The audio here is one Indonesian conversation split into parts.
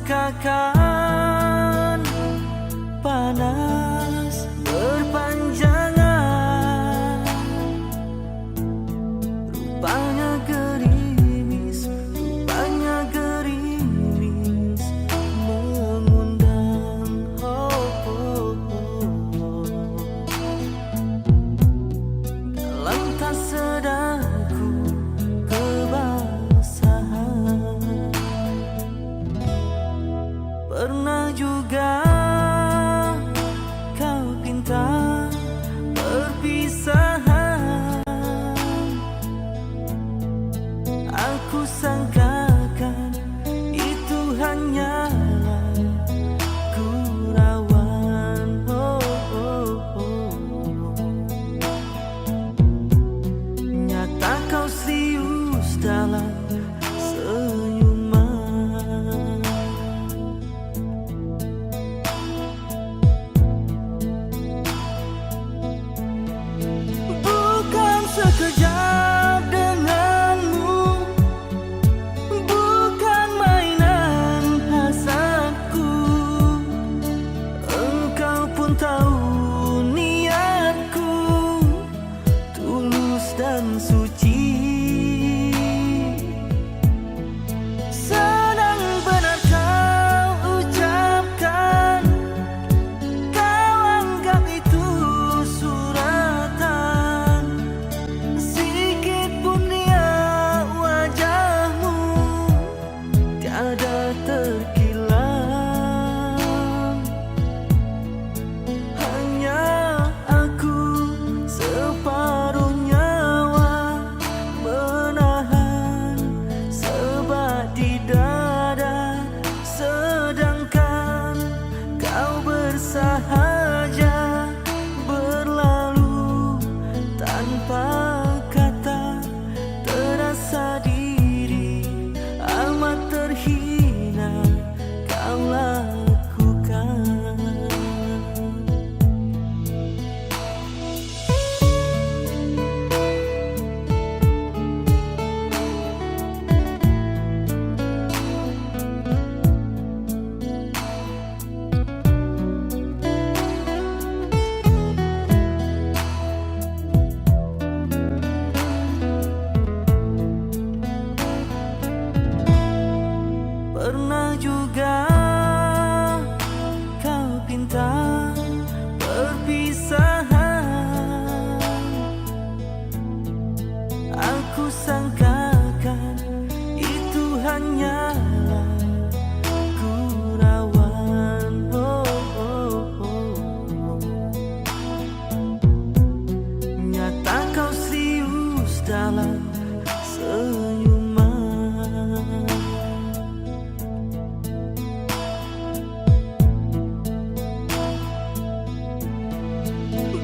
sangkakan panas berpanjangan, rupanya gerimis, rupanya gerimis mengundang. Dalam tak sadarku kebasahan. Pernah juga kau pinta perpisahan, aku sangkakan itu hanyalah gurauan. Nyata kau serius dalam senyuman. Bukan sekejap denganmu, bukan mainan hasadku. Engkau pun tahu niatku tulus dan suci. Sedang benar kau ucapkan, kau anggap itu suratan. Sikit pun dia wajahmu tiada terkilang. Hanya aku separuh nyawa menahan sebat di dada, sedangkan kau bersahaja berlalu tanpa kata. Terasa diri amat terhina kau lakukan. Pernah juga kau pinta perpisahan, aku sangkakan itu hanyalah gurauan. Nyata kau serius dalam senyuman.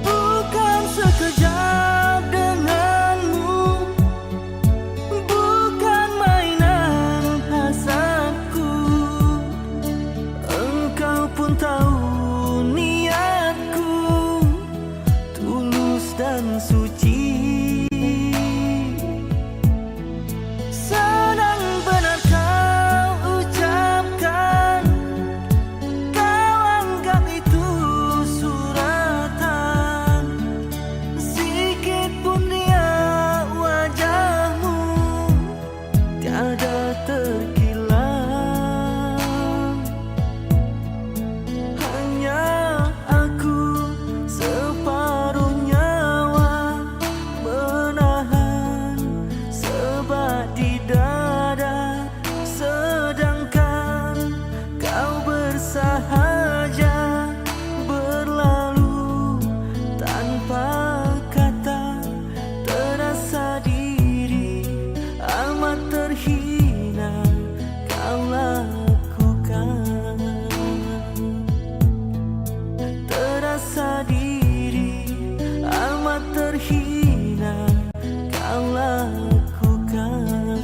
Bukan sekejap denganmu, bukan mainan hasadku. Engkau pun tahu niatku tulus dan suci. Sedang benar kau ucapkan, kau anggap itu suratan. Sikit pun dia wajahmu tiada terkilang. Hanya aku separuh nyawa menahan sebat di dada, sedangkan kau bersahaja berlalu tanpa kata. Terasa diri amat terhina kau lakukan. Terasa diri amat terhina kau lakukan.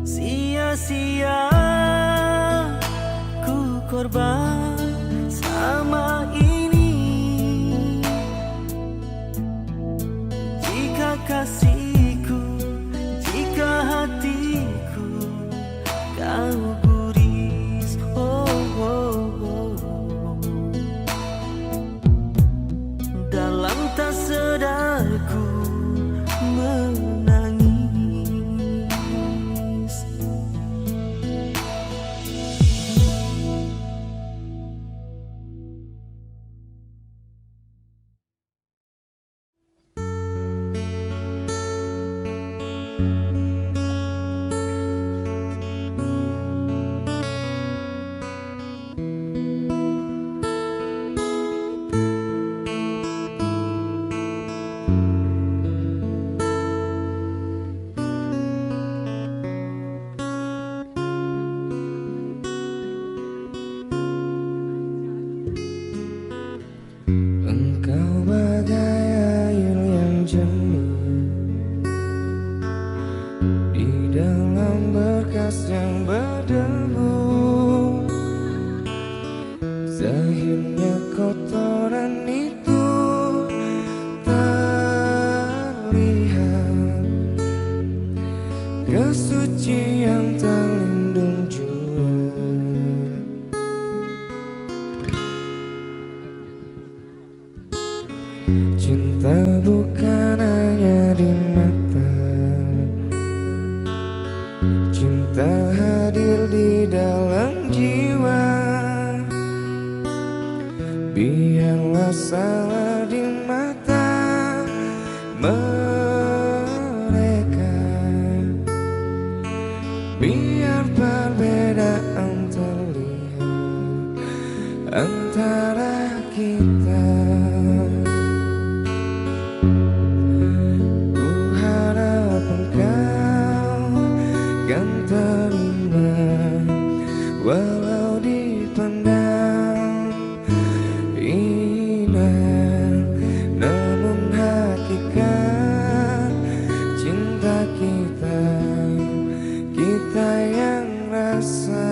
Sia-sia ku korban sama ini. Jika kasihku, jika hatiku kau Engkau bagai air yang jernih di dalam berkas yang berdebu. Zahirnya kotoran itu terlihat, kesucian terlindung jua. Cinta bukan hanya di mata, cinta hadir di dalam jiwa. Biarlah salah di mata mereka, biar perbedaan terlihat antara kita. Terima walau dipandang indah, namun hakikat cinta kita, kita yang rasa.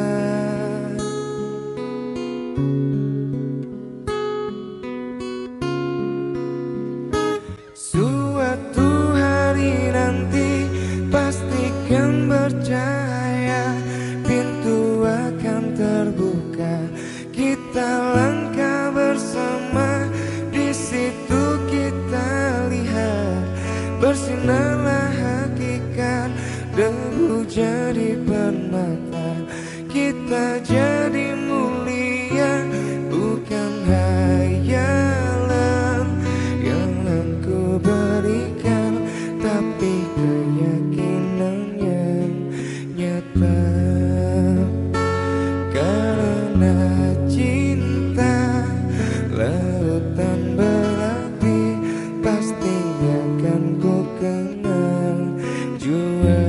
Suatu hari nanti pastikan percaya, pintu akan terbuka, kita langkah bersama. Di situ kita lihat bersinarlah hakikat, debu jadi permata, kita jadi mulia, bukan hayalan yang aku berikan, tapi keyakinan yang nyata. Karena cinta lautan berapi, pasti akan ku kenal jua.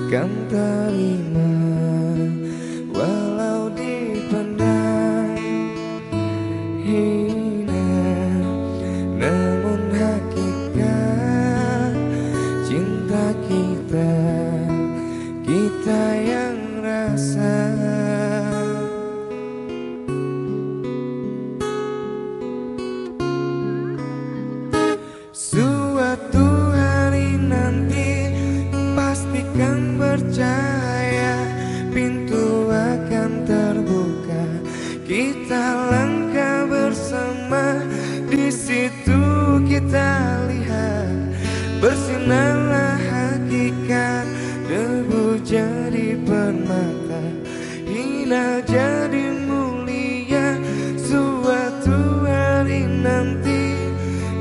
Kan terima walau dipandang hina, namun hakikat cinta kita, kita yang rasa. Suatu hari nanti pastikan percaya, pintu akan terbuka, kita langkah bersama. Di situ kita lihat bersinarlah hakikat, debu jadi permata, hina jadi mulia. Suatu hari nanti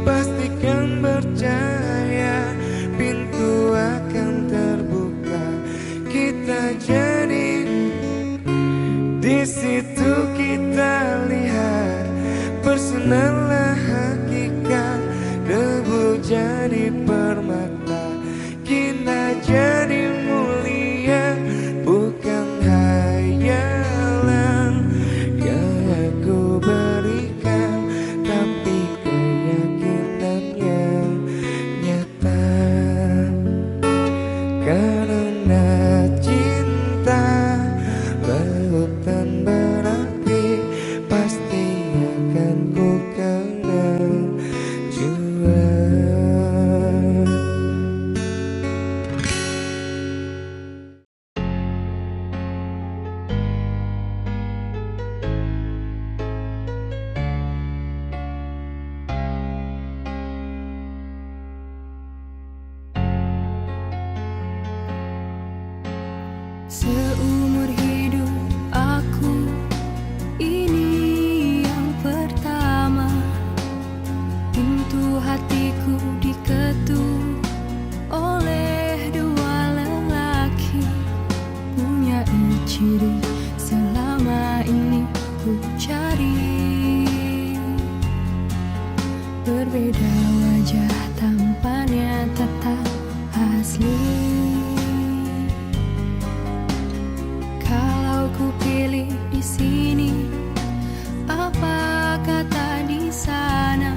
pastikan percaya, pintu akan terbuka, kita jadi. Di situ kita lihat bersinarlah hakikat, debu jadi permata, kita jadi mulia, bukan hayalan yang aku berikan, tapi keyakinan yang nyata. Karena cinta lautan berapi, pasti akan ku kenal. Berbeda wajah, tampannya tetap asli. Kalau ku pilih di sini, apa kata di sana?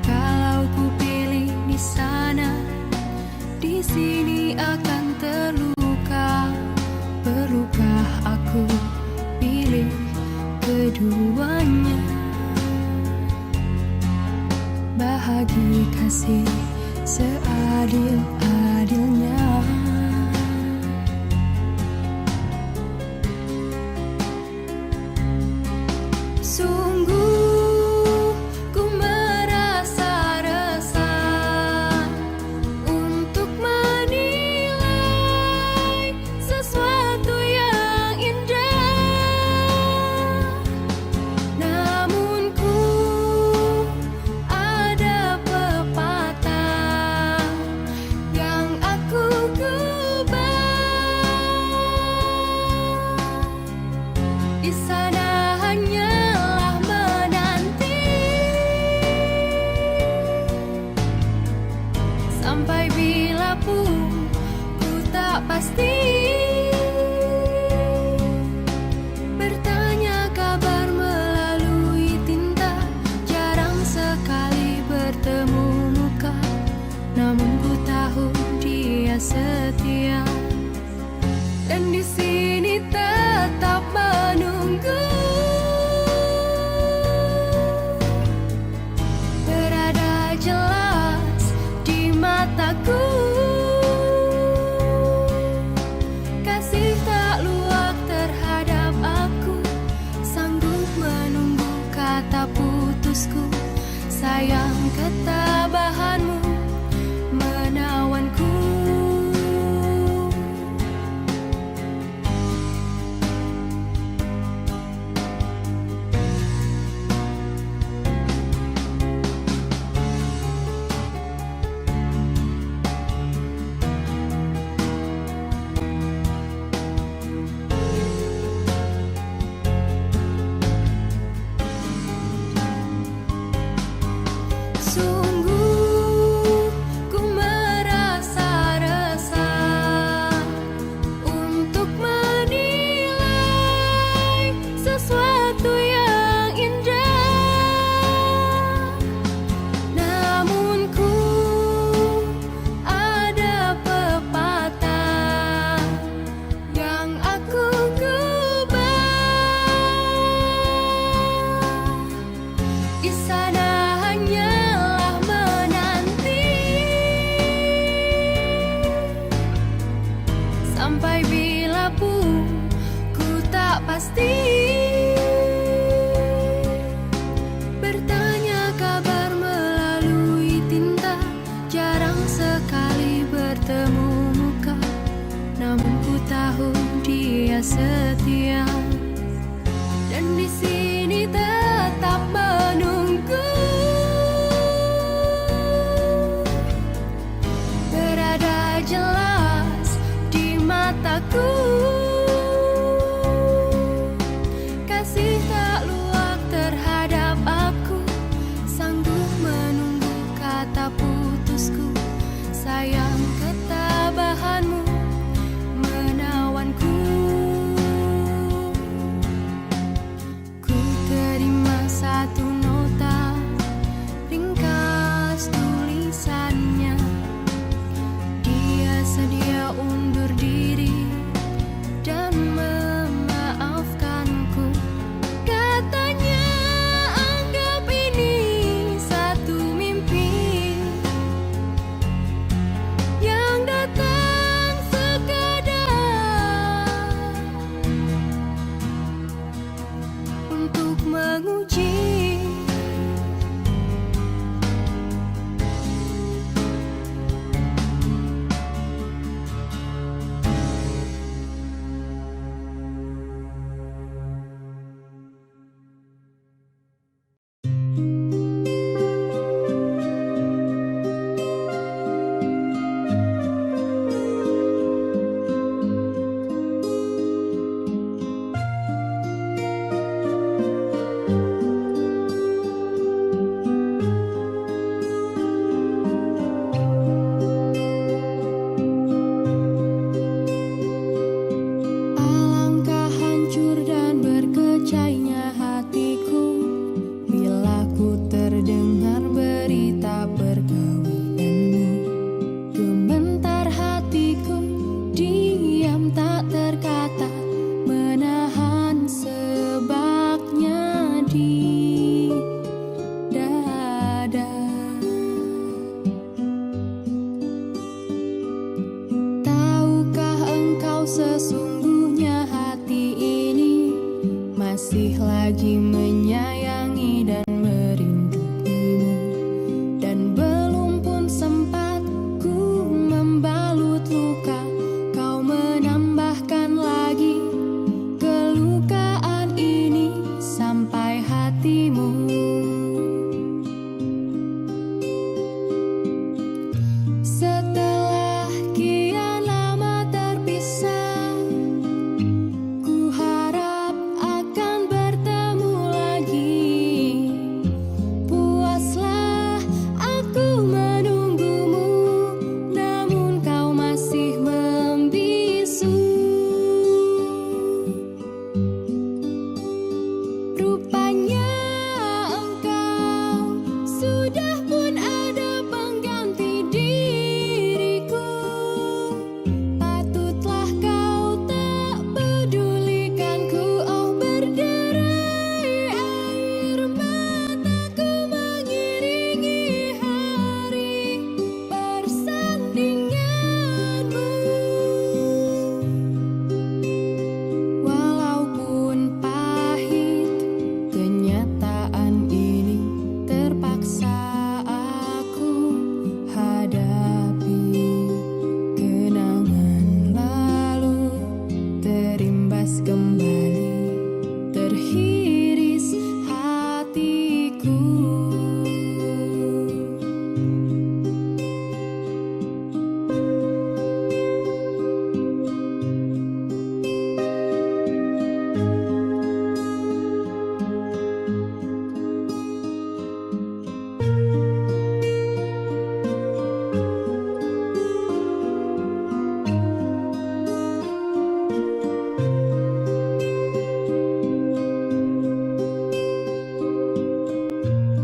Kalau ku pilih di sana, di sini akan terluka. Perlukah aku pilih keduanya? Bahagi kasih seadil-adilnya. Sungguh ku merasa resah untuk menilai sesuatu yang indah. Namun ku ada pepatah yang aku gubah. Di sana hanyalah menanti sampai bila pun ku tak pasti. Bertanya kabar melalui tinta, jarang sekali bertemu muka. Namun ku tahu dia setia, dan di sini tetap menunggu. Berada jelas di mataku, kasih tak luak terhadap aku. Sanggup menunggu kata putusku, sayang ketabahanmu menawanku. Sungguh ku merasa resah untuk menilai sesuatu yang indah. Namun ku ada pepatah yang aku gubah. Di sana hanyalah menanti sampai bila pun ku tak pasti. Bertanya kabar melalui tinta, jarang sekali bertemu muka. Namun ku tahu dia setia, dan di sini tetap menunggu. Berada jelas di mataku, kasih tak luak terhadap aku. Sanggup menunggu kata putusku, sayang ketabahanmu menawanku.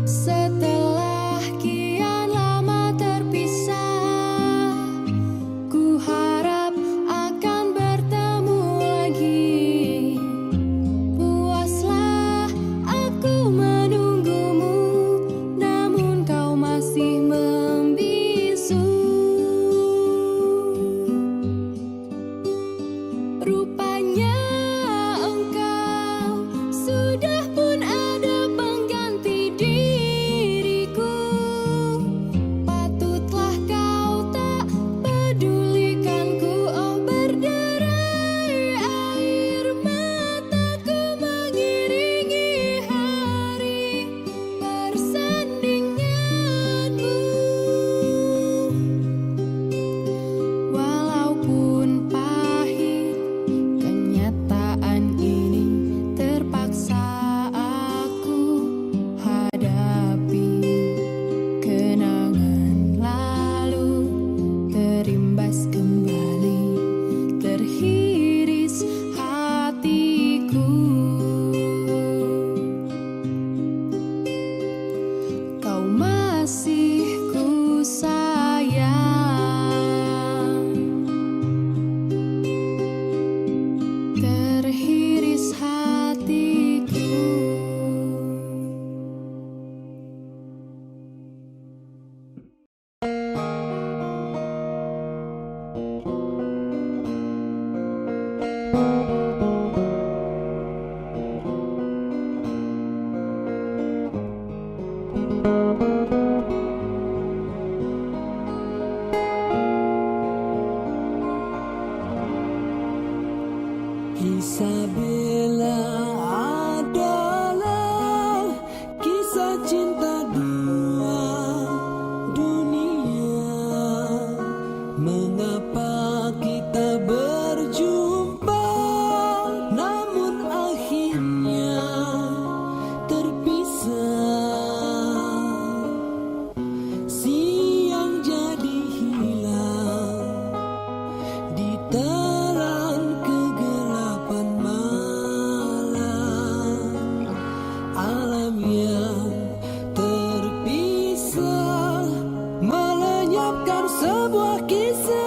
Setelah kian lama terpisah, ku harap akan bertemu lagi. Puaslah aku menunggumu, namun kau masih membisu. Rupanya engkau sudah pun ada pengganti diriku. Patutlah kau tak pedulikanku. Oh, berderai air mataku mengiringi hari persandinganmu. Walaupun pahit kenyataan ini, terpaksa aku hadapi. Kenangan lalu terimbas kembali, terhiris hatiku. Kau masih ku sayang, terhiris hatiku. Kisah Bella adalah kisah cinta dua dunia. Mengapa kita berjumpa, namun akhirnya terpisah. Siang jadi hilang di telan kegelapan malam. Alam yang terpisah melenyapkan sebuah kisah.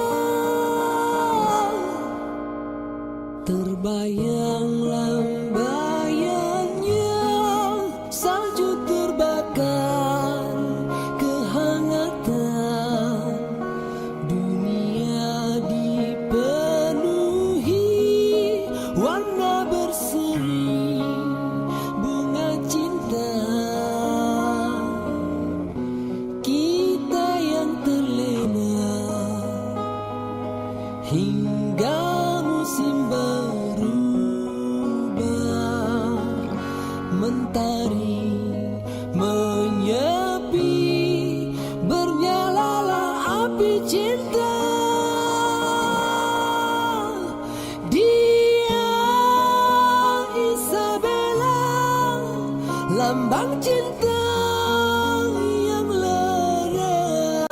Terbayang lambayannya salju terbakar kehangatan. Dunia dipenuhi warna berseri bunga cinta. Kita yang terlena hingga musim berubah. Mentari menyepi, bernyalalah api cinta. Dia Isabella, lambang cinta yang lara,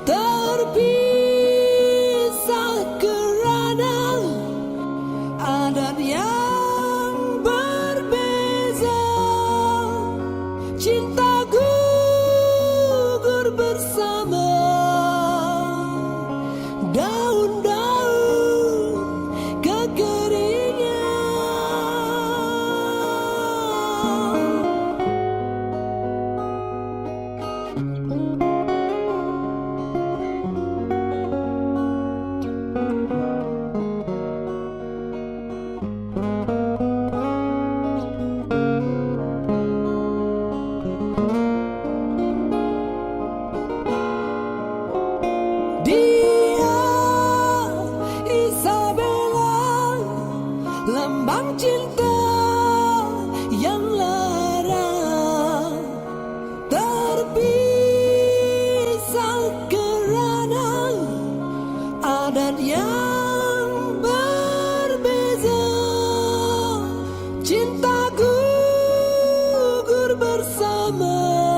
terpisah kerana adat yang berbeza. Cinta gugur bersama daun-daun kekeringan. Dia Isabella, lambang cinta yang lara, terpisah kerana adat yang berbeza. Cinta gugur bersama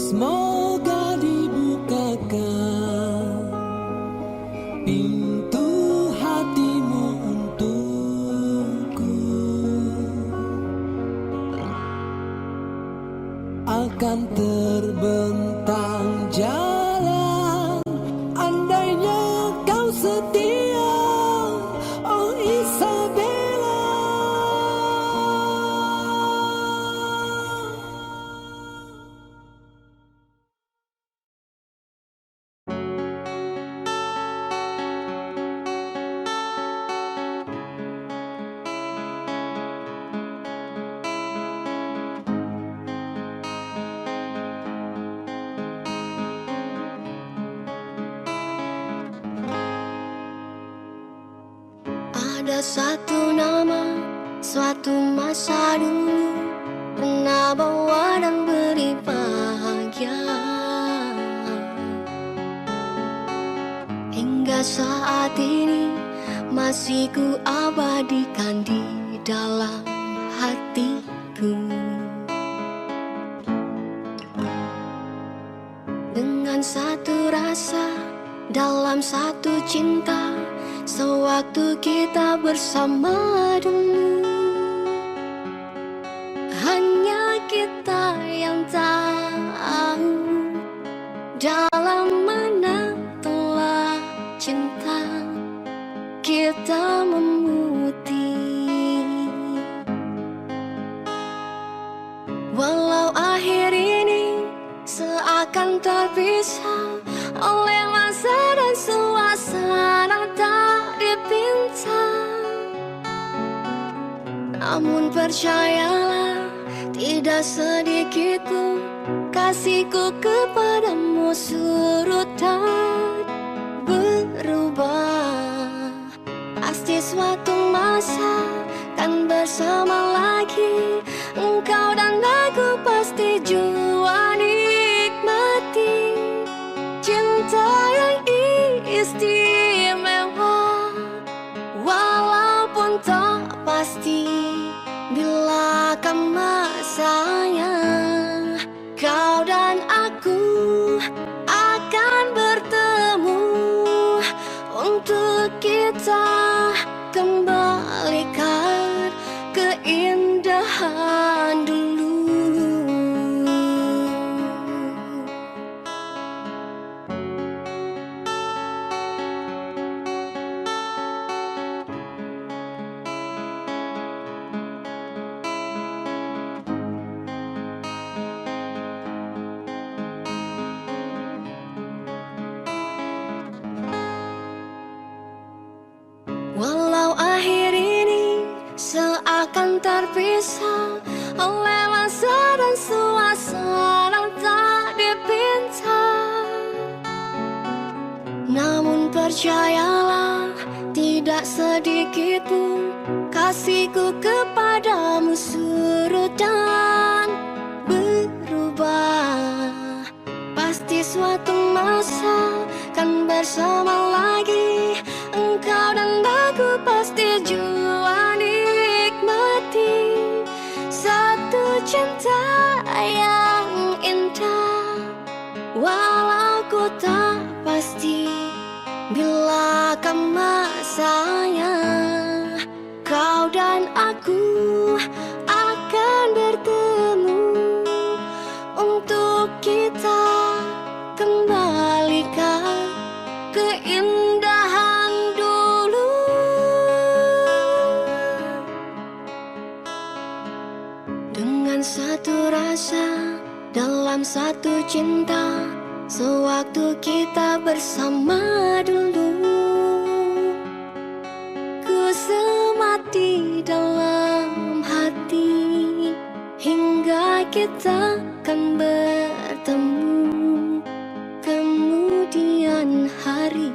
semoga dibukakan pintu hatimu untukku. Akan terbentang jalan andainya kau setia, oh Isabella. Ada satu nama, suatu masa dulu pernah bawa dan beri bahagia. Hingga saat ini masih ku abadikan di dalam hatiku. Dengan satu rasa, dalam satu cinta, sewaktu kita bersama dulu, hanya kita yang tahu dalam mana telah cinta kita memutih. Walau akhir ini seakan terpisah oleh masa dan suasana tak dipinta, namun percayalah, tidak sedikit pun kasihku kepadamu surut dan berubah. Pasti suatu masa kan bersama lagi, engkau dan aku pasti jua nikmati cinta yang istimewa. Walaupun tak pasti bila kan masanya, kau dan aku akan bertemu untuk kita kembalikan keindahan dulu. Walau akhir ini seakan terpisah oleh masa dan suasana tak dipinta, namun percayalah, tidak sedikit pun kasihku kepadamu surut dan berubah. Pasti suatu masa kan bersama lagi, engkau dan aku pasti jua nikmati satu cinta yang indah. Walau ku tak pasti bila kan masanya, kau dan aku akan bertemu untuk kita kembalikan keindahan dulu. Dengan satu rasa, dalam satu cinta, sewaktu kita bersama dulu, ku semati dalam hati hingga kita kan bertemu kemudian hari.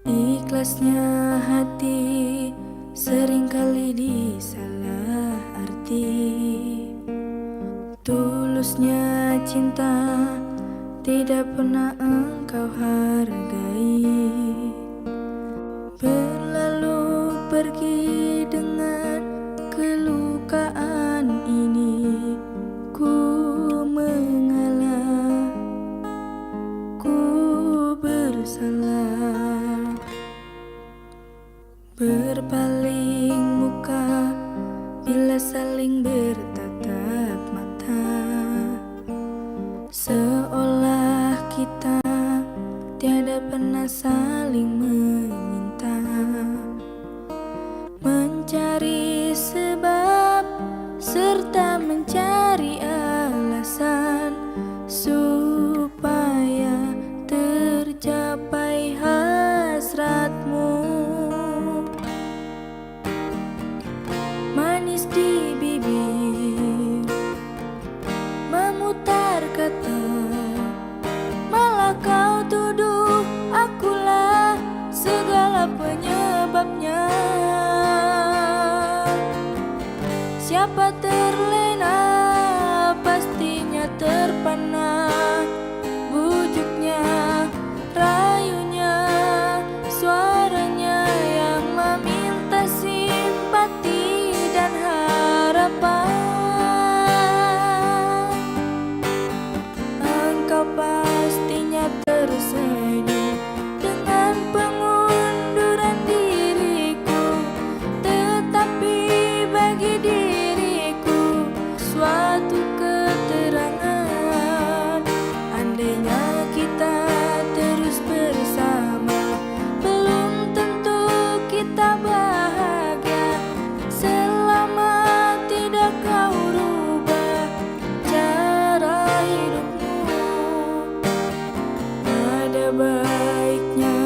Ikhlasnya hati seringkali disalah. Tulusnya cinta tidak pernah engkau hargai. Berlalu pergi dengan kelukaan ini. Ku mengalah, ku bersalah. Berpaling muka bila saling bertatap mata, seolah kita tiada pernah saling meminta. Mencari sebab serta mencari alasan supaya tercapai hasratmu. Manis di bibir, memutar kata, malah kau tuduh akulah segala penyebabnya. Siapa terlena pastinya terpana, bujuknya, rayunya, suaranya yang meminta simpati dan harapan. Engkau pastinya tersenyum dengan pengunduran diriku, tetapi bagi diriku suatu keterangan. Andainya kita terus bersama, belum tentu kita bahagia selama tidak kau rubah cara hidupmu. Ada baiknya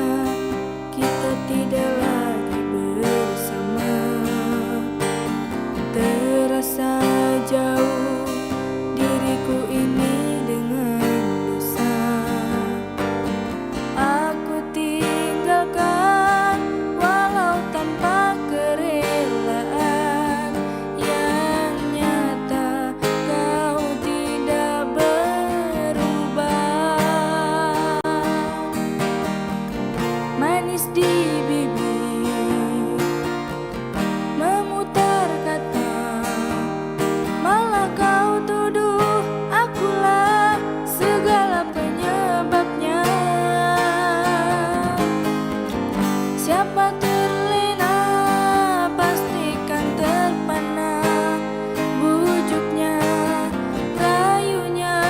kita tidak lagi bersama. Terasa jauh diriku ini dengan dosa. Aku tinggalkan walau tanpa kerelaan, yang nyata kau tidak berubah. Manis di bibir, memutar kata, malah kau tuduh akulah segala penyebabnya. Siapa terlena pastikan terpana, bujuknya, rayunya,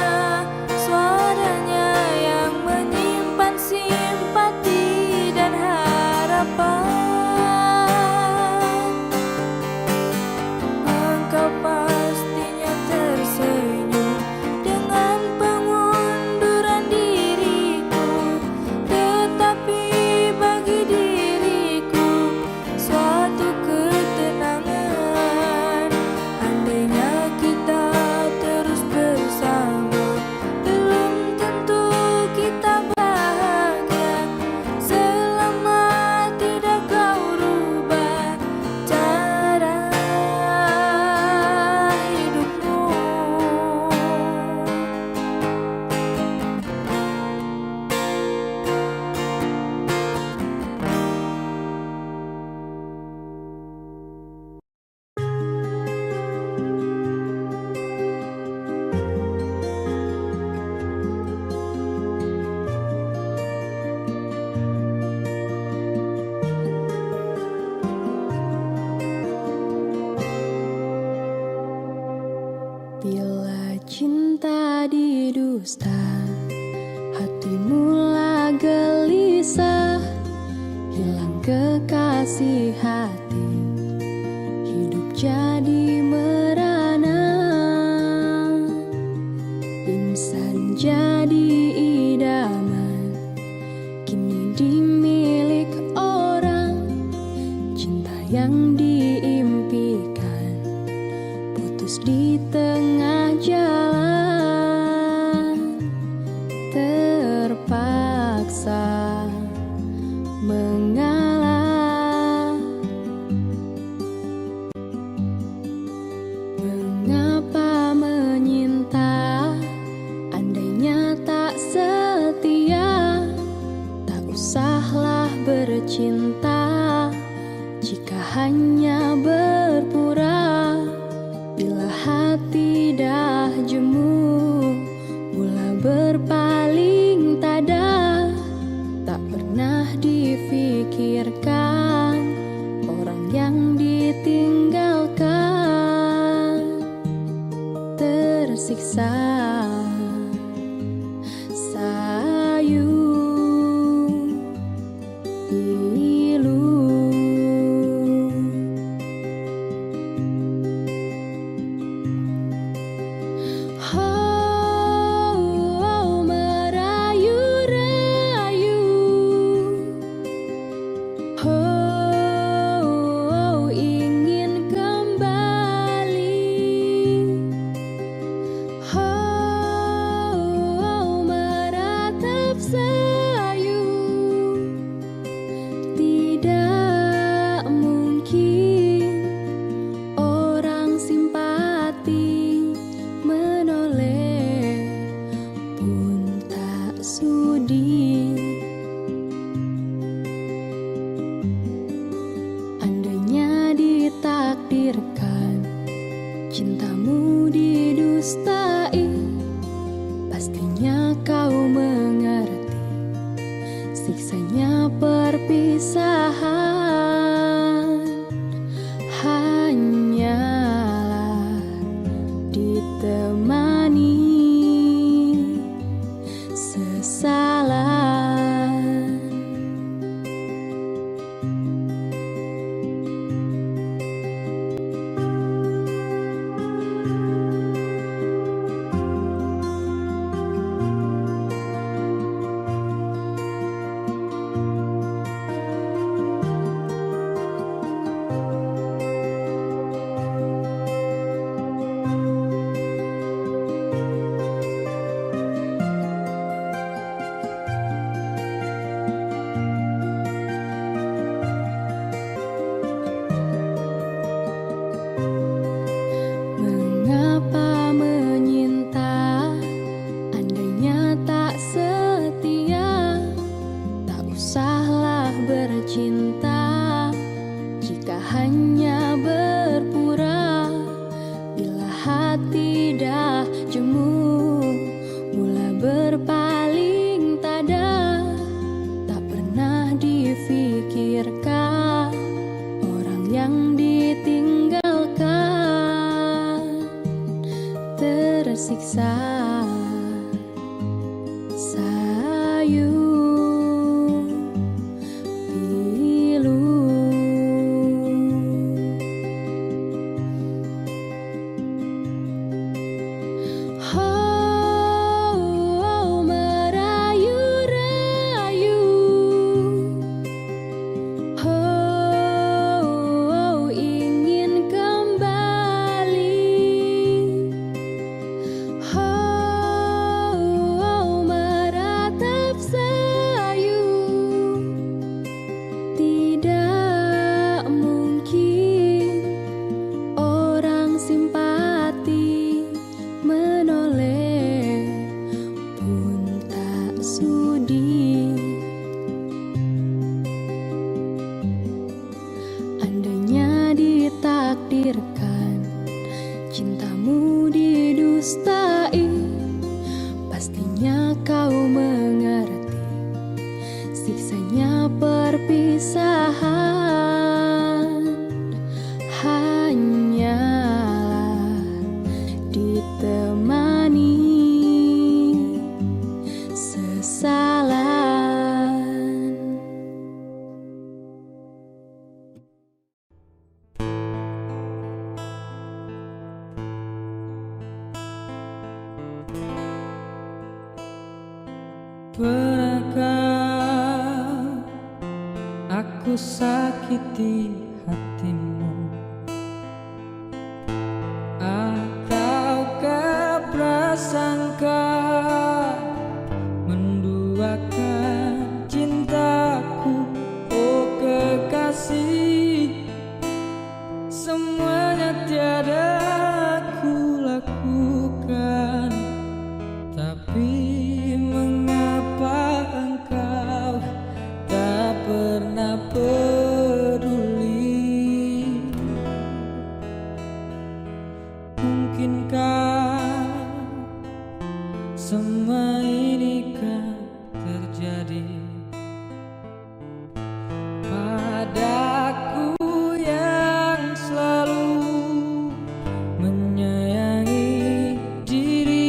suaranya yang menyimpan simpati dan harapan. Engkau pastinya tersenyum dengan pengunduran diriku, tetapi bagi diriku suatu ketenangan. Andainya kita terus bersama, belum tentu kita bahagia selama tidak kau rubah cara hidupmu. Bila cinta didusta, hati mula gelisah, hilang kekasih hati, hidup jadi merana. Insan jadi idaman, kini dimilik orang. Cinta yang diimpikan putus di tengah jalan, terpaksa mengalah. Mengapa menyintai tersiksa. Sayu pilu merayu-rayu, ingin kembali, meratap sayu. Tidak mungkin orang simpati menoleh pun tak sudi. Andainya ditakdirkan cintamu didustai, pastinya kau mengerti siksanya perpisahan. Hanyalah ditemani sesalan. Mengapa menyinta andainya tak setia? Tak usahlah bercinta jika hanya berpura. Bila hati dah jemu mula berpaling tada, tak pernah difikirkan orang yang ditinggalkan tersiksa. Sayu pilu merayu-rayu, ingin kembali, meratap sayu. Tidak mungkin orang simpati menoleh pun tak sudi. Andainya ditakdirkan cintamu didustai, pastinya kau mengerti siksanya perpisahan. Hanyalah ditemani sesalan. Pernahkah aku sakiti hatimu? Ataukah prasangka menduakan cintaku? Oh kekasih, semuanya tiada aku lakukan, tapi mengapa engkau tak pernah peduli? Mungkinkah semua ini kan terjadi padaku yang selalu menyayangi diri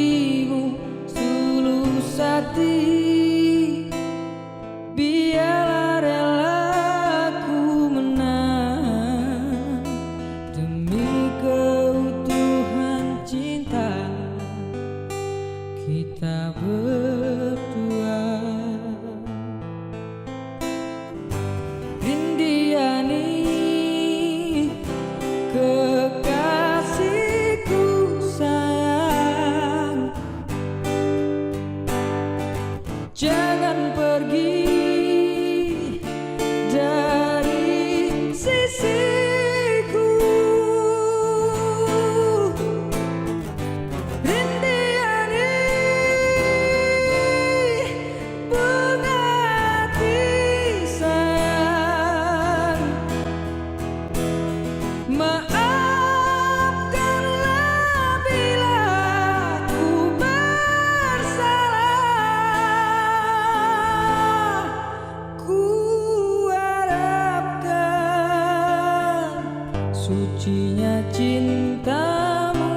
cintamu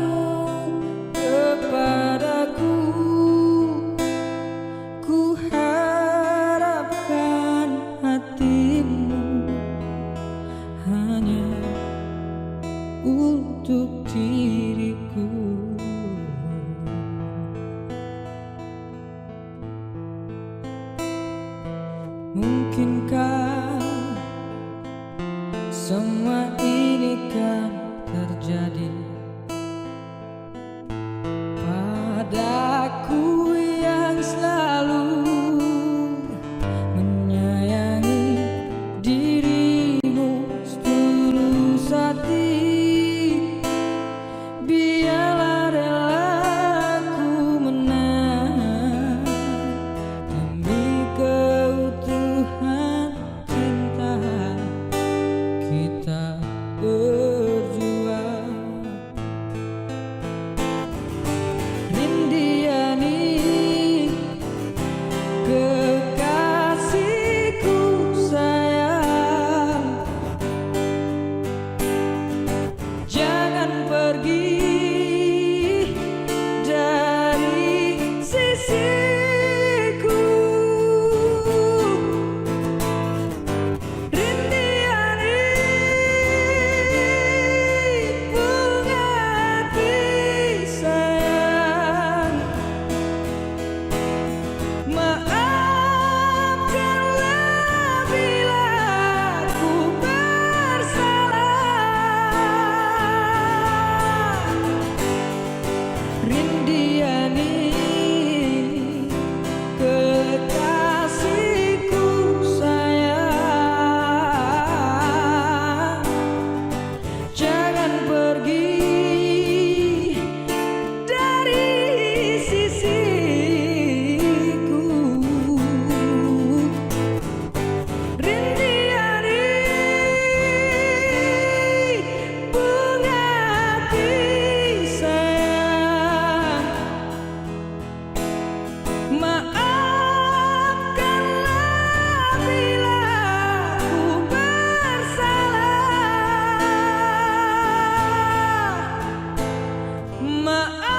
kepadaku. Ku harapkan hatimu hanya untuk diriku. Mungkinkah semua ini kan terjadi padaku yang selalu menyayangi dirimu setulus hati. Biarlah relaku menang demi keutuhan cinta kita berdua. Rindiani kekasihku sayang, jangan pergi dari sisiku. Rindiani bunga hati sayang, maafkanlah bila ku bersalah. Rindiani kekasihku sayang, jangan pergi dari sisiku. Rindiani bunga hati sayang, maafkanlah bila ku bersalah. Maafkanlah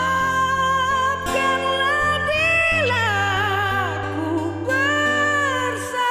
bila ku bersalah.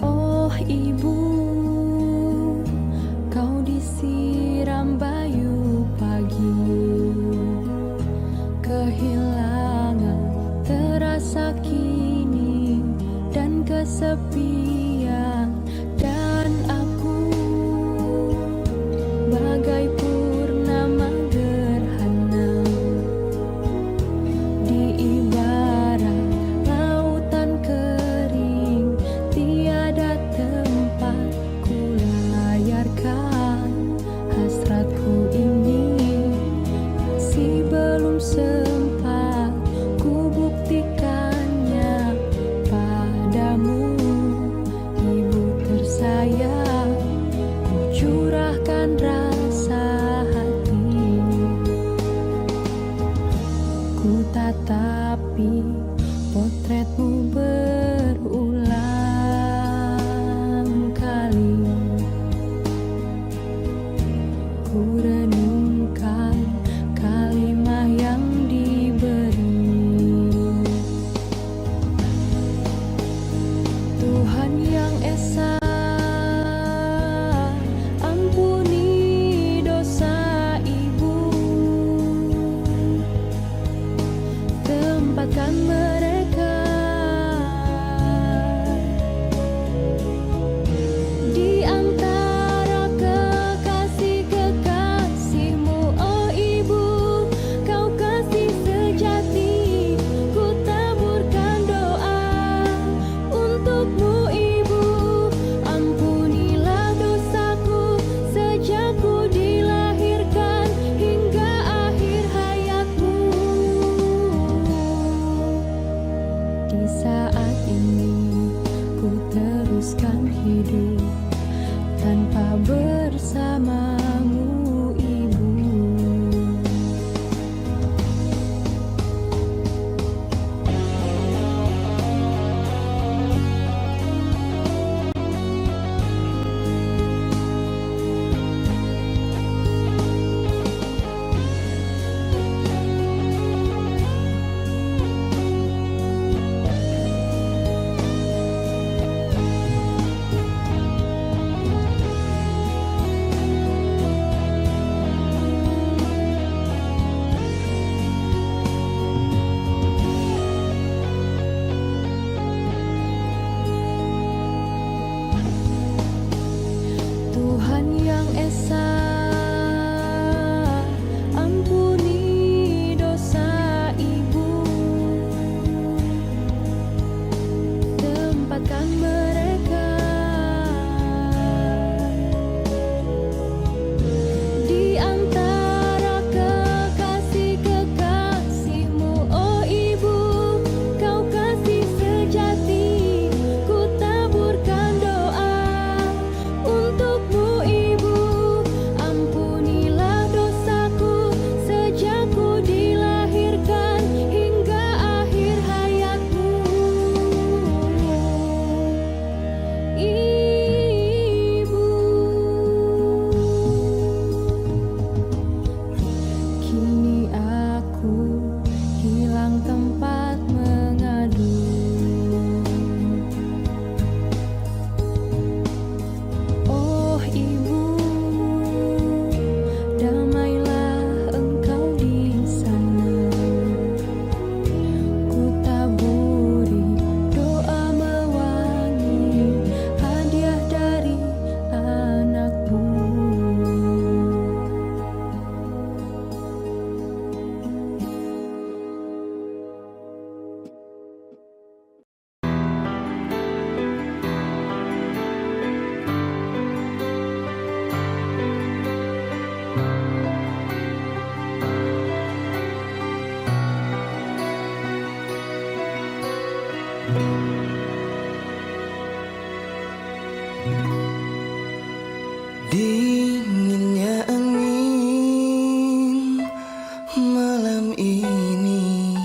Oh ibu, kau disiram bayu pagi, kehilangan terasa kini dan kesepian, dan aku bagai purnama gerhana di ibarat lautan kering, tiada tempat Esa, ampuni dosa ibu, tempatkan mereka di antara kekasih-kekasihmu. Oh ibu, kau kasih sejati, ku taburkan doa untukmu ibu. Ampunilah dosaku sejak ku dilahirkan hingga akhir hayatmu. Ibu, kini aku hilang tempat mengadu. Oh ibu, damailah engkau di sana. Ku taburi doa mewangi, hadiah dari anakmu. Dinginnya angin malam ini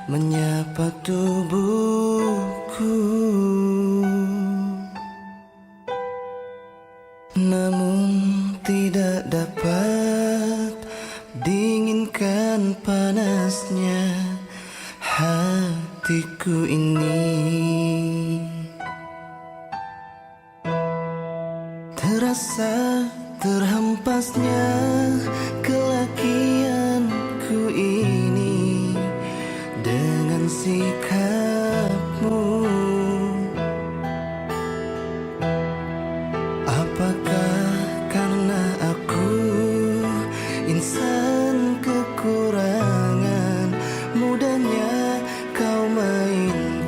menyapa tubuhku, namun tidak dapat dinginkan panasnya hatiku ini. Terasa terhempasnya kelakianku ini dengan sikapmu. Apakah karena aku insan kekurangan, mudahnya kau mainkan?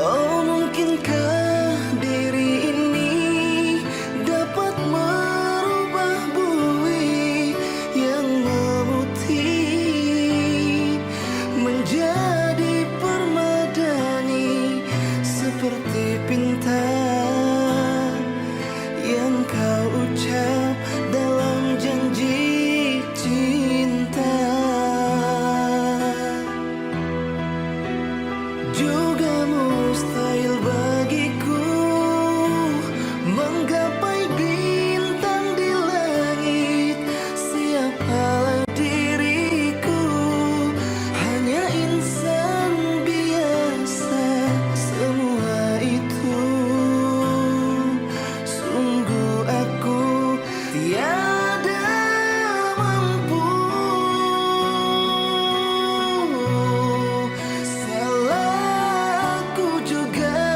Oh, mungkinkah diri ini dapat merubah bui yang memutih menjadi permadani seperti pinta yang kau ucap dalam janji cinta? Juga mustahil bagiku menggapai bintang di langit. Siapalah diriku, hanya insan biasa. Semua itu sungguh aku tiada mampu. Salahku juga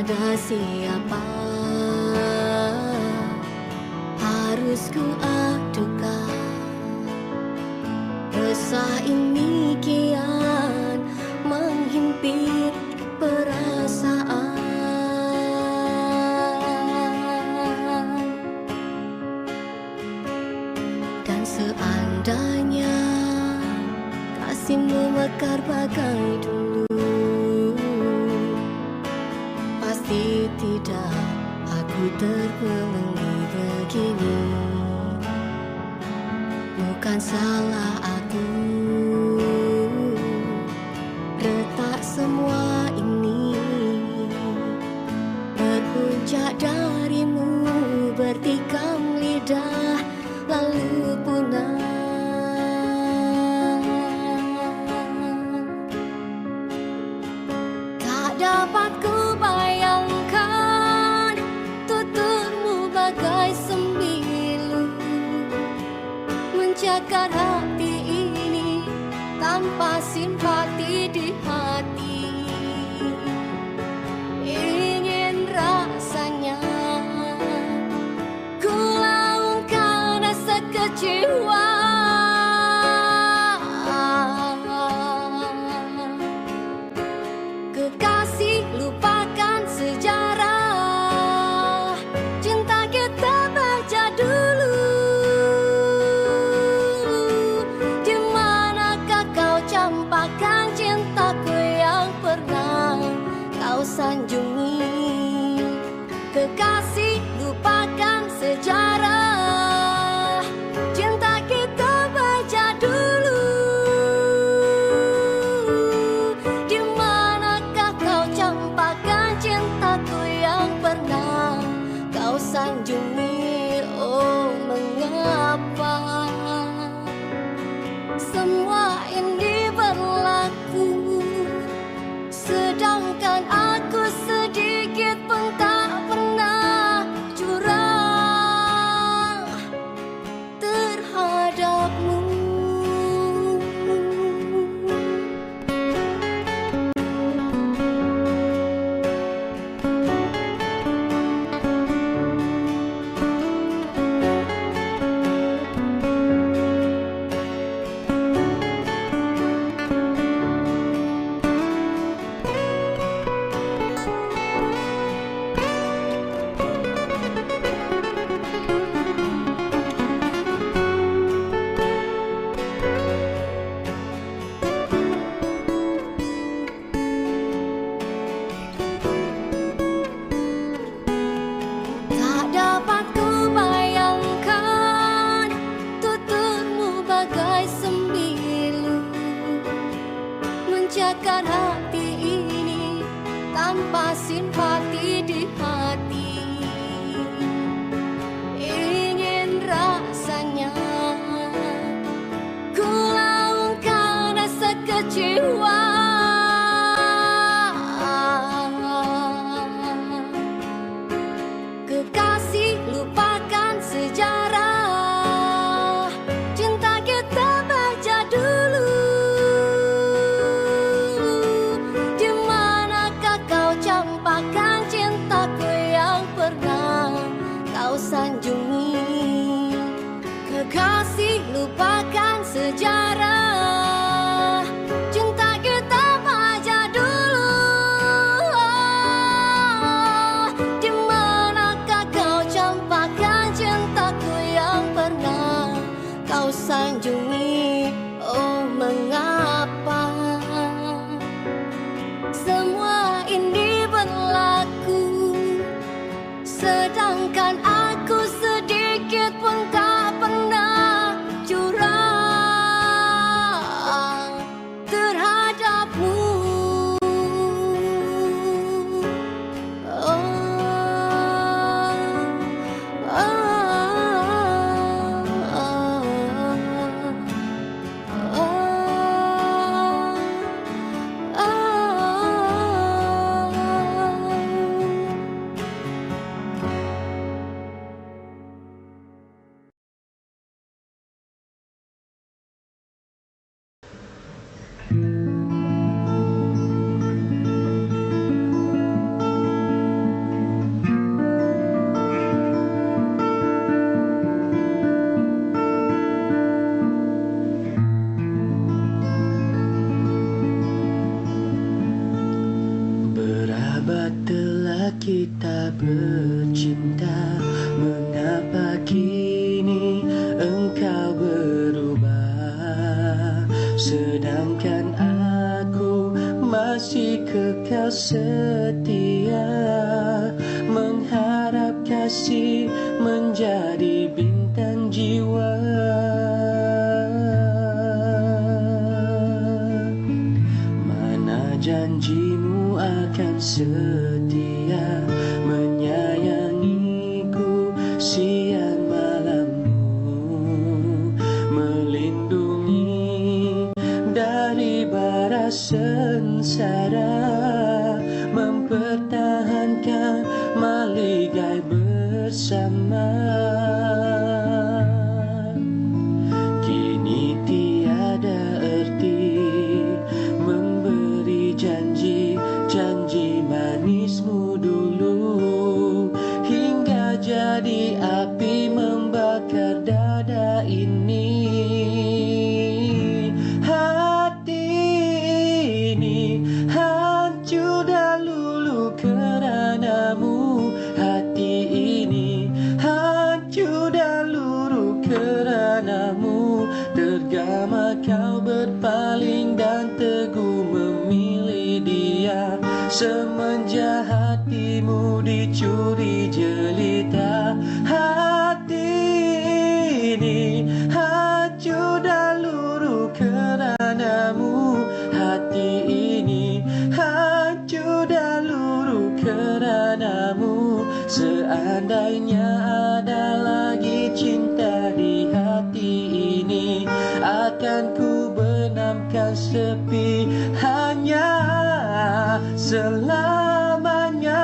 pada siapa harus ku adukan. Resah ini kian menghimpit perasaan. Dan seandainya kasihmu mekar bagai dulu, pasti tidak aku terbelenggu begini. Bukan salah aku, retak semua ini berpuncak darimu, bertikam lidah lalu punah. Tak dapat ku bayangkan tuturmu bagai sembilu menjaga hati ini tanpa simpati di hati. Ingin rasanya ku laungkan rasa kecewa. Kekasih, lupakan sejarah cinta kita baca dulu. Di manakah kau campakkan cintaku yang pernah kau sanjungi? Kekasih, lupakan sejarah cinta kita baca dulu. Di manakah kau campakkan cintaku yang pernah kau sanjungi? Oh, mengapa semua ini berlaku, sedangkan aku sedikit pun tak pernah curang terhadapmu. Tak dapat ku bayangkan tuturmu bagai sembilu menjaga hati ini tanpa simpati di hati. Ingin rasanya ku laungkan rasa kecewa. Kekasih, lupakan sejarah cinta kita baca dulu. Di manakah kau campakkan cintaku yang pernah kau sanjungi? Kekasih, lupakan sejarah cinta kita baca dulu. Di manakah kau campakkan cintaku yang pernah kau sanjungi? Oh, mengapa semua ini berlaku, sedangkan aku sedikit pun tak pernah curang Sahabat telah kita bercinta, mengapa kini engkau berubah? Sedangkan aku masih kekal setia, mengharap kasih menjadi bintang jiwa. Mana janjimu akan setia, menyayangiku siang malammu, melindungi dari bara sengsara, mempertahankan maligai bersama. Kini tiada erti memberi janji manismu dulu, hingga jadi api membakar dada ini. Hati ini hancur dan luluh keranamu, hati ini hancur dan luruh keranamu. Tergama kau berpaling dan teguh memilih dia, semenjak hatimu dicuri jelita. Hati ini hancur dan luruh keranamu, hati ini hancur dan luruh keranamu. Seandainya ada lagi cinta di hati ini, akan ku benamkan sepi hanya selamanya.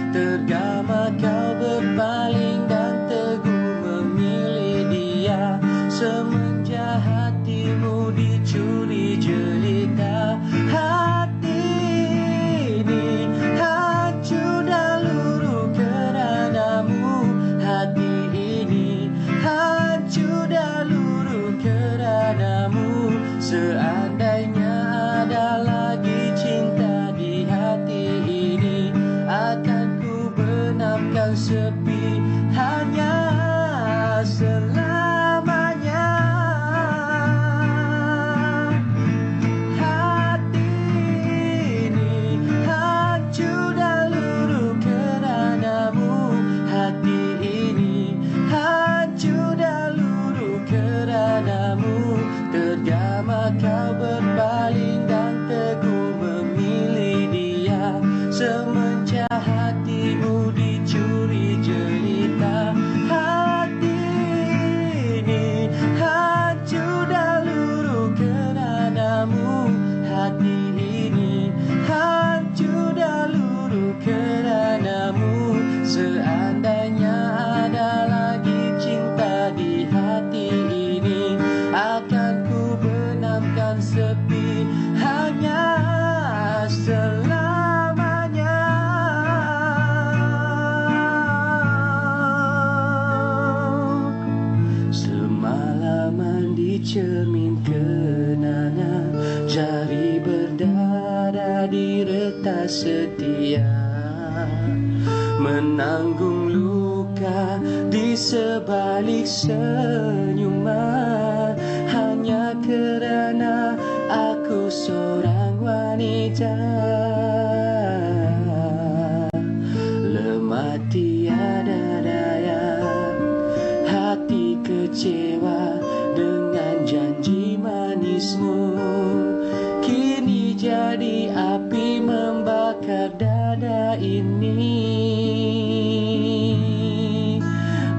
Tergama kau berpaling dan teguh memilih dia, semenjak hatimu dicuri jelita. Hati ini hancur dan luruh keranamu, hati ini hancur dan luruh keranamu. Seandainya ada lagi cinta di hati ini, akan ku benamkan sepi hanya selamanya. Hati ini hancur dan luruh keranamu, hati ini hancur dan luruh keranamu. Tergama kau berpaling dan teguh memilih dia, semenjak hatimu dicuri jelita. Hati ini hancur dan luruh keranamu, hati ini hancur dan luruh keranamu. Seandainya ada lagi cinta di hati ini, akan ku benamkan sepi hanya selamanya. Semalaman di cermin kenangan, jari berdarah di retas setia, menanggung luka di sebalik senyuman, hanya kerana aku seorang wanita. Lemah tiada daya, hati kecewa dengan janji manismu, kini jadi api membakar dada ini.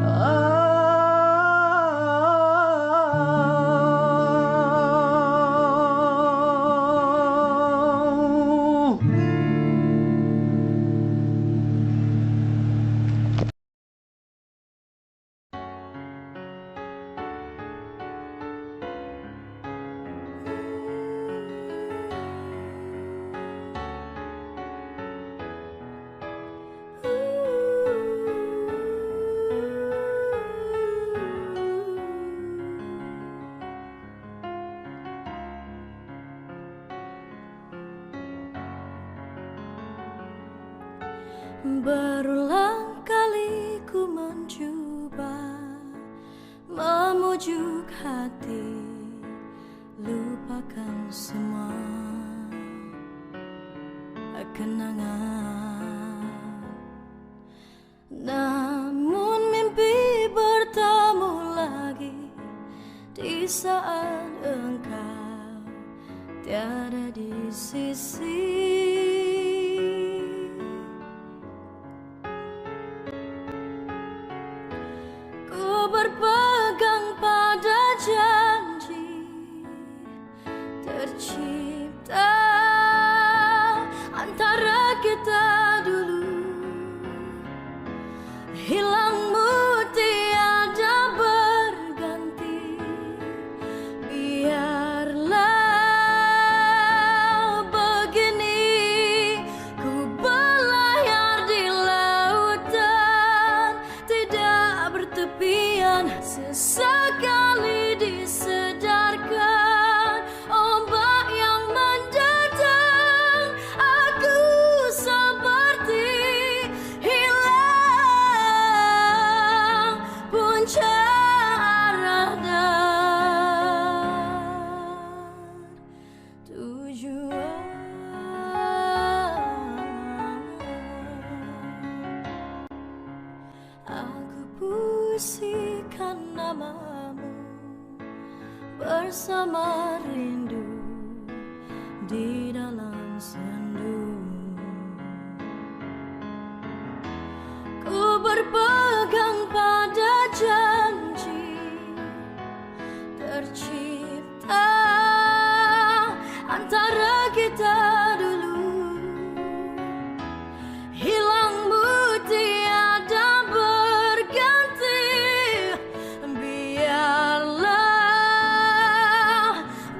Oh, bujuk hati, lupakan semua kenangan. Namun mimpi bertemu lagi di saat engkau tiada di sisi. Ku berpegang pada janji tercipta antara kita dulu. Hilangmu tiada berganti, biarlah begini. Ku berlayar di lautan tidak bertepian, sesekali disedarkan ombak yang mendatang. Aku seperti hilang punca arah dan tujuan. Aku puisikan namamu bersama rindu di dalam sendu. Ku berpegang pada janji tercipta antara kita dulu. Hilangmu tiada berganti, biarlah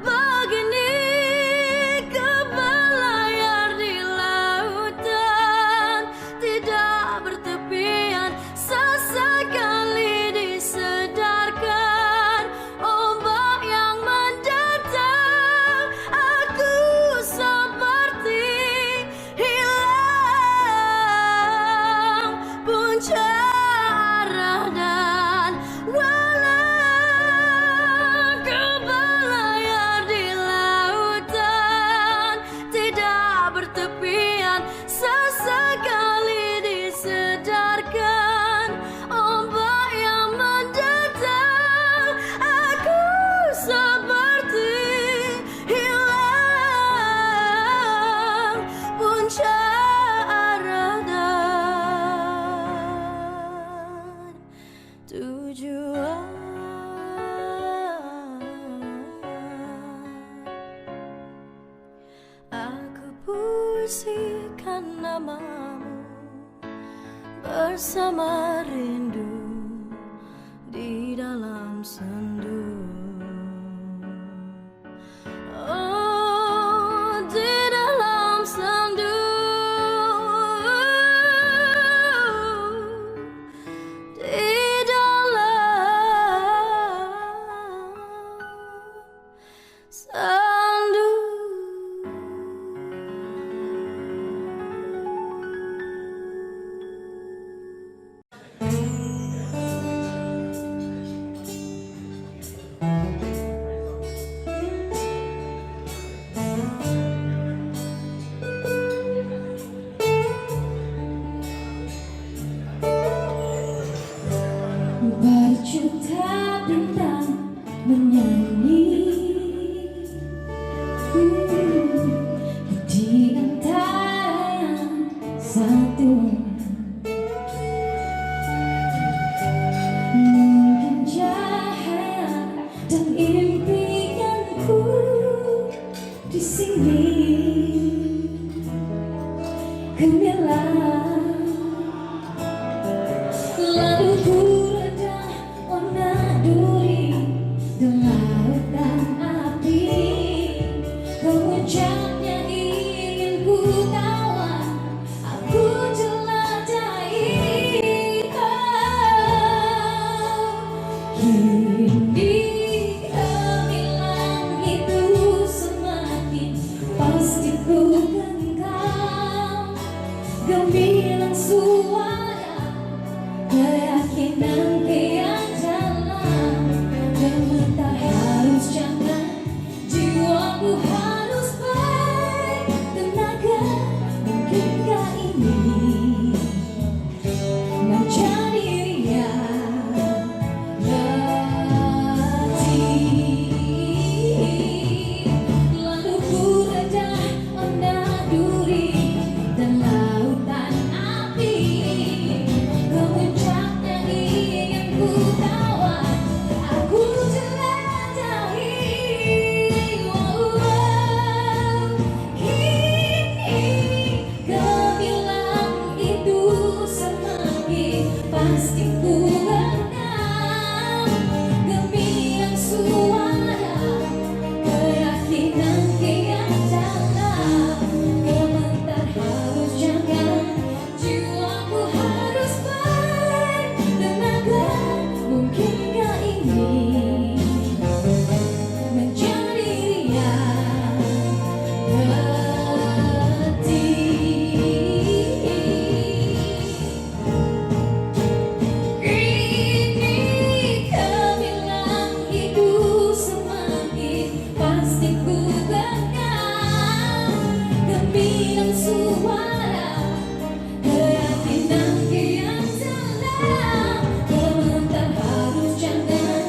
begini. Ku berlayar di lautan tidak bertepian, sesekali disedarkan ombak yang mendatang. Aku seperti hilang punca arah dan walau ku berlayar di lautan tidak bertepian, sesekali disedarkan ombak yang mendatang. Aku seperti hilang punca arah dan tujuan. Aku puisikan namamu bersama rindu di dalam sendu. Oh, di dalam sendu, di dalam sendu. Berjuta bintang menyanyi di antara yang satu. Mungkin cahaya dan impianku di sini gemilang. Lalu ku reda warna duri dan lautan api. Kemuncaknya ingin ku tawan, aku jelajahi. Kini gemilang itu semakin pasti ku genggam. Gemilang suara keyakinan kian jalan. ku tawan, aku jelajahi. Kini gemilang itu semakin pasti ku genggam. Gemilang suara, keyakinan kian dalam. Gemetar harus jangan, jiwaku harus bertenaga. Mungkinkah ini menjadi realiti? Kini gemilang itu semakin pasti ku genggam. Gemilang suara, keyakinan kian dalam. Gemetar harus jangan,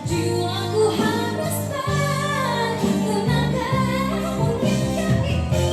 jiwaku harus bertenaga. Mungkinkah ini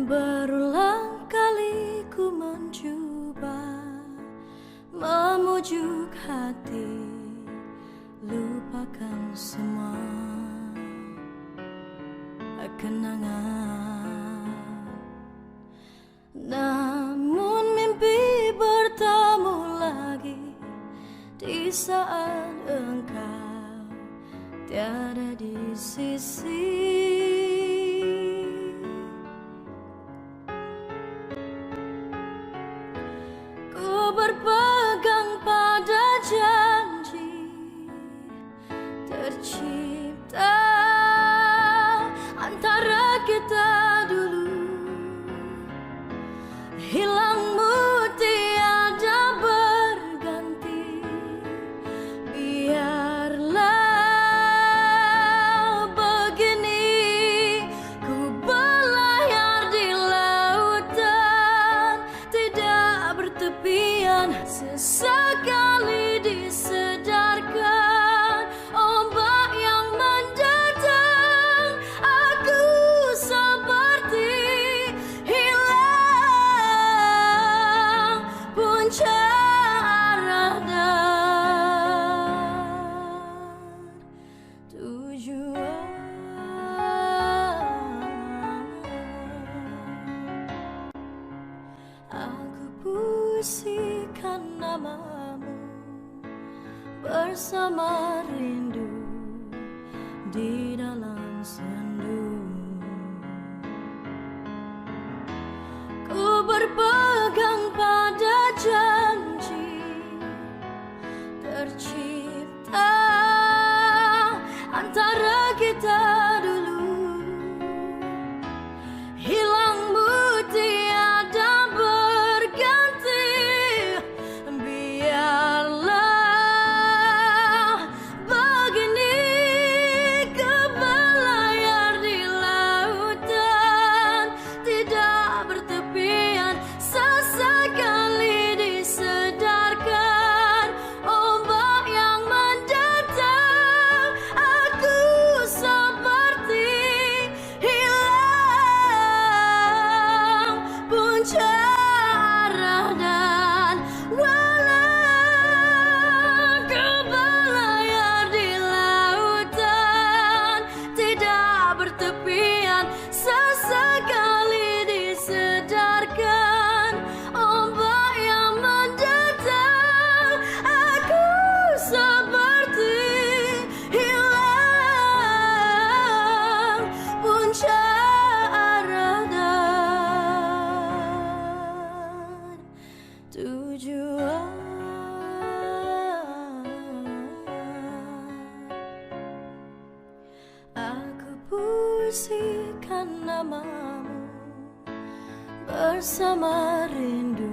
Berulang kali ku mencoba memujuk hati, lupakan semua kenangan. Namun mimpi bertemu lagi di saat engkau tiada di sisi. Berpegang pada janji tercipta antara kita dulu. Hilangmu tiada berganti, biarlah begini ku berlayar di lautan tidak bertepian. Sesekali disedarkan ombak yang mendatang, aku seperti hilang punca arah dan tujuan. Aku puisikan namamu bersama rindu di dalam sendu. Ku berpegang pada janji tercipta antara kita dulu. Hilangmu tiada berganti, biarlah begini ku berlayar di lautan tidak bertepian. Aku puisikan namamu bersama rindu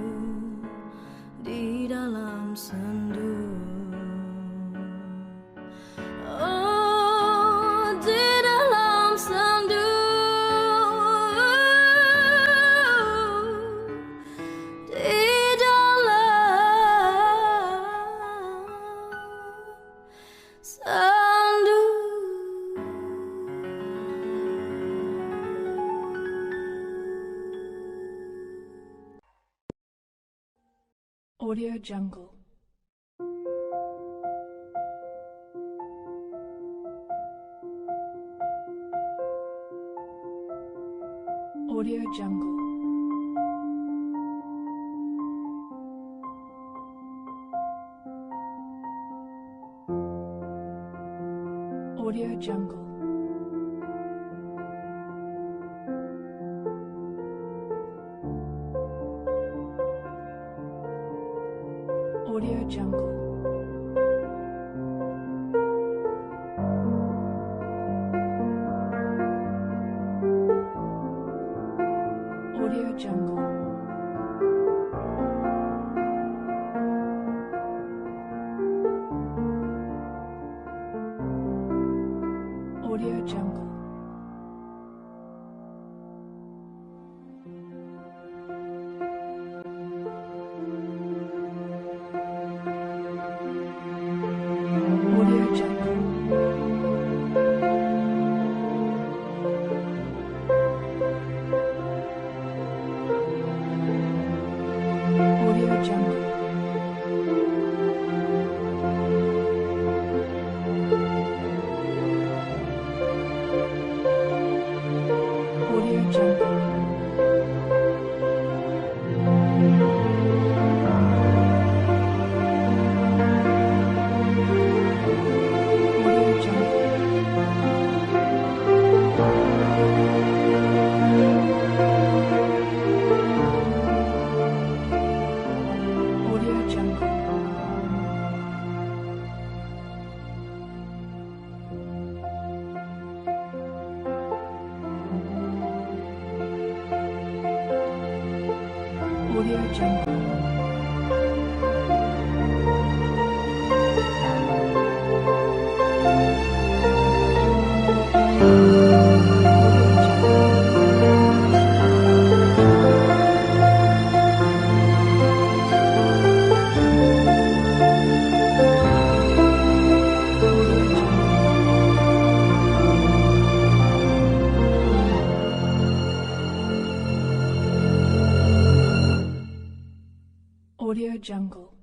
di dalam sendu. Oh, di dalam sendu, di dalam sendu. Audio Jungle. Audio Jungle. Audio Jungle. Audio Jungle. Audio Jungle. Audio Jungle. Audio Jungle. Audio Jungle. Audio Jungle. Audio Jungle. Audio Jungle. Audio Jungle. Audio Jungle.